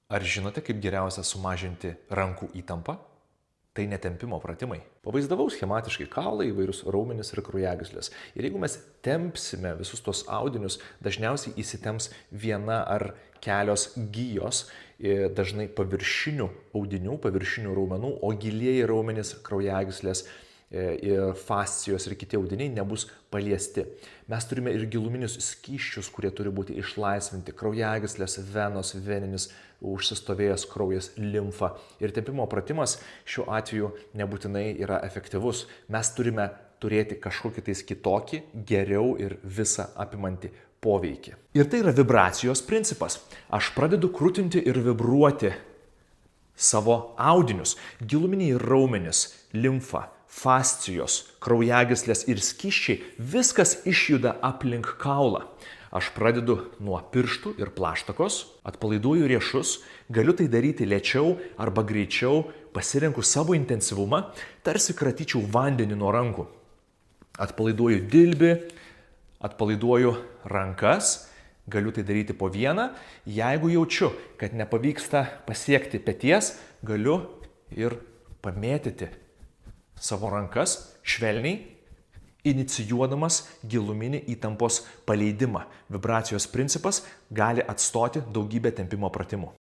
Ar žinote, kaip geriausia sumažinti rankų įtampą? Tai netempimo pratimai. Pavaizdavau schematiškai kaulą, įvairius raumenis ir kraujagyslės. Ir jeigu mes tempsime visus tos audinius, dažniausiai įsitemps viena ar kelios gijos, dažnai paviršinių audinių, paviršinių raumenų, o gilieji raumenys, kraujagyslės ir fascijos ir kiti audiniai nebus paliesti. Mes turime ir giluminius skysčius, kurie turi būti išlaisvinti. Kraujagyslės, venos, veninis, užsistovėjęs kraujas, limfa. Ir tempimo pratimas šiuo atveju nebūtinai yra efektyvus. Mes turime turėti kažkokį tais kitokį, geriau ir visą apimantį poveikį. Ir tai yra vibracijos principas. Aš pradedu krūtinti ir vibruoti savo audinius. Giluminiai raumenys, limfa, fascijos, kraujagyslės ir skysčiai, viskas išjuda aplink kaulą. Aš pradedu nuo pirštų ir plaštakos, atpalaiduoju riešus, galiu tai daryti lėčiau arba greičiau, pasirenku savo intensyvumą, tarsi kratyčiau vandenį nuo rankų. Atpalaiduoju dilbį, atpalaiduoju rankas, galiu tai daryti po vieną. Jeigu jaučiu, kad nepavyksta pasiekti peties, galiu ir pamėtyti savo rankas švelniai, inicijuodamas giluminį įtampos paleidimą. Vibracijos principas gali atstoti daugybę tempimo pratimų.